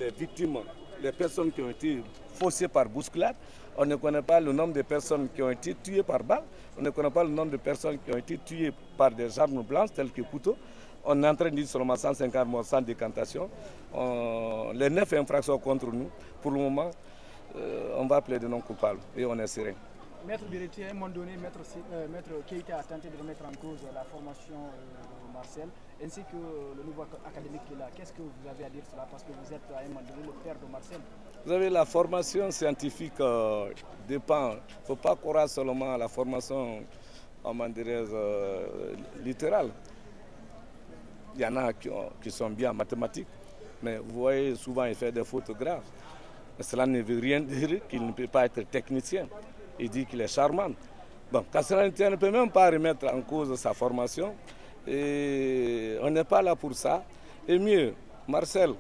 Les victimes, les personnes qui ont été faussées par bousculade, on ne connaît pas le nombre de personnes qui ont été tuées par balle, on ne connaît pas le nombre de personnes qui ont été tuées par des armes blanches telles que couteaux. On est en train de dire seulement 150 morts sans décantation. Les 9 infractions contre nous, pour le moment, on va plaider non coupables et on est serein. Maître Biretier, à un moment donné, Maître Keïta a tenté de remettre en cause la formation de Marcel, ainsi que le niveau académique qui est là. Qu'est-ce que vous avez à dire sur cela? Parce que vous êtes à un moment donné le père de Marcel. Vous savez, la formation scientifique dépend. Il ne faut pas croire seulement à la formation, littérale. Il y en a qui sont bien en mathématiques, mais vous voyez, souvent il fait des fautes graves. Mais cela ne veut rien dire qu'il ne peut pas être technicien. Il dit qu'il est charmant. Bon, Kassalantia ne peut même pas remettre en cause sa formation. Et on n'est pas là pour ça. Et mieux, Marcel,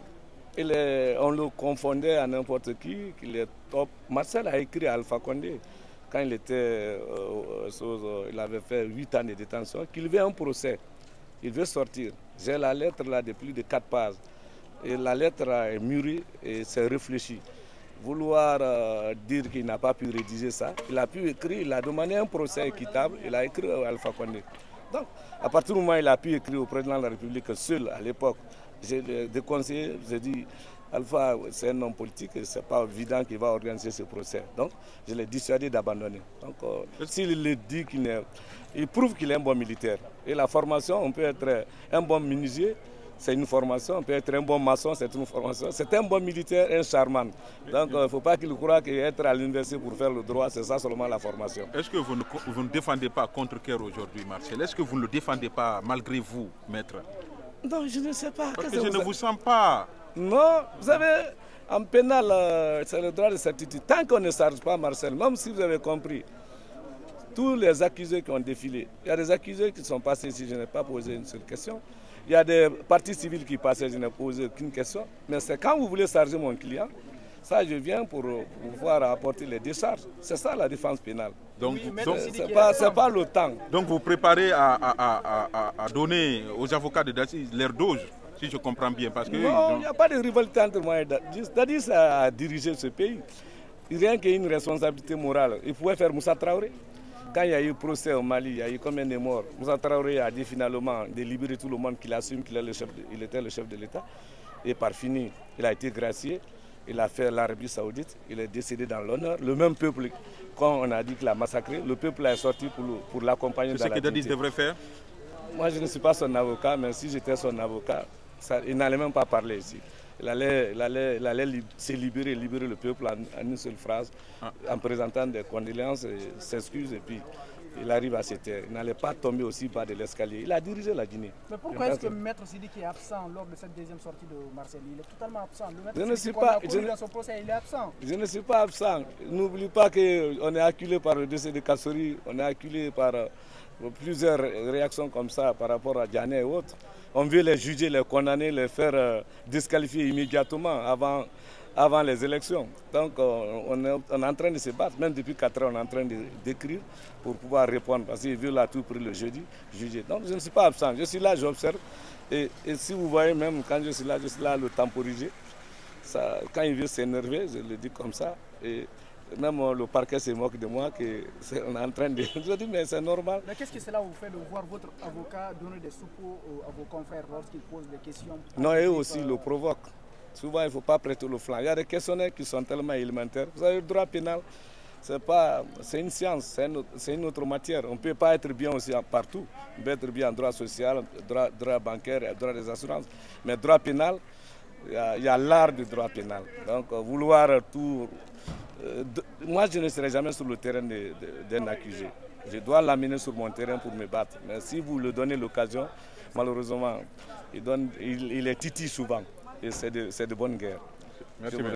on le confondait à n'importe qui, qu'il est top. Marcel a écrit à Alpha Condé, quand il était, il avait fait 8 ans de détention, qu'il veut un procès. Il veut sortir. J'ai la lettre là de plus de 4 pages. Et la lettre est mûrie et c'est réfléchi. Vouloir dire qu'il n'a pas pu rédiger ça, il a pu écrire, il a demandé un procès équitable, il a écrit à Alpha Condé. Donc, à partir du moment où il a pu écrire au président de la République seul à l'époque, j'ai déconseillé, j'ai dit, Alpha, c'est un homme politique, ce n'est pas évident qu'il va organiser ce procès. Donc, je l'ai dissuadé d'abandonner. Donc, s'il le dit il prouve qu'il est un bon militaire. Et la formation, on peut être un bon menuisier, c'est une formation, on peut être un bon maçon, c'est une formation. C'est un bon militaire, un charmant. Donc il ne faut pas qu'il croie qu'être à l'université pour faire le droit, c'est ça seulement la formation. Est-ce que vous ne défendez pas contre Kerr aujourd'hui, Marcel? Est-ce que vous ne le défendez pas malgré vous, maître? Non, je ne sais pas. Parce que je ne vous sens pas. Non, vous savez, en pénal, c'est le droit de certitude. Tant qu'on ne charge pas Marcel, même si vous avez compris, tous les accusés qui ont défilé, il y a des accusés qui sont passés ici, je n'ai pas posé une seule question. Il y a des partis civils qui passaient, je n'ai posé aucune question. Mais c'est quand vous voulez charger mon client, ça je viens pour pouvoir apporter les décharges. C'est ça la défense pénale. Donc, c'est pas le temps. Donc vous préparez à donner aux avocats de Dadis leur dose, si je comprends bien. Parce que non, il n'y a pas de rivalité entre moi et Dadis. Dadis a dirigé ce pays. Rien qu'une responsabilité morale. Il pouvait faire Moussa Traoré. Quand il y a eu procès au Mali, il y a eu combien de morts? Moussa Traoré a dit finalement de libérer tout le monde, qu'il assume qu'il était le chef de l'État. Et par fini, il a été gracié. Il a fait l'Arabie Saoudite. Il est décédé dans l'honneur. Le même peuple, quand on a dit qu'il a massacré, le peuple est sorti pour l'accompagner dans la dignité. C'est ce que Dadis devrait faire? Moi, je ne suis pas son avocat, mais si j'étais son avocat, il n'allait même pas parler ici. Il allait se libérer le peuple en une seule phrase, en présentant des condoléances, s'excuse et puis il arrive à se taire. Il n'allait pas tomber aussi bas de l'escalier. Il a dirigé la Guinée. Mais pourquoi est-ce que Maître Sidiki est absent lors de cette deuxième sortie de Marcel? Il est totalement absent. Le Maître Sidiki qu'on a connu dans son procès, il est absent. Je ne suis pas absent. N'oublie pas qu'on est acculé par le décès de Kassori, on est acculé par plusieurs réactions comme ça par rapport à Diané et autres. On veut les juger, les condamner, les faire disqualifier immédiatement avant les élections. Donc on est en train de se battre. Même depuis 4 ans, on est en train d'écrire pour pouvoir répondre. Parce qu'il veut tout pris le jeudi, juger. Donc je ne suis pas absent. Je suis là, j'observe. Et si vous voyez, même quand je suis là le temporiser. Quand il veut s'énerver, je le dis comme ça. Et même le parquet se moque de moi, qu'on est en train de... Je dis, mais c'est normal. Mais qu'est-ce que cela vous fait de voir votre avocat donner des suppos à vos confrères lorsqu'ils posent des questions? Non, eux aussi le provoquent. Souvent, il ne faut pas prêter le flanc. Il y a des questionnaires qui sont tellement élémentaires. Vous savez, le droit pénal, c'est une science, c'est une autre matière. On ne peut pas être bien aussi partout. On peut être bien en droit social, droit bancaire, droit des assurances. Mais droit pénal, il y a l'art du droit pénal. Donc, vouloir tout... moi, je ne serai jamais sur le terrain d'un accusé. Je dois l'amener sur mon terrain pour me battre. Mais si vous lui donnez l'occasion, malheureusement, il est titi souvent. Et c'est de bonne guerre. Merci.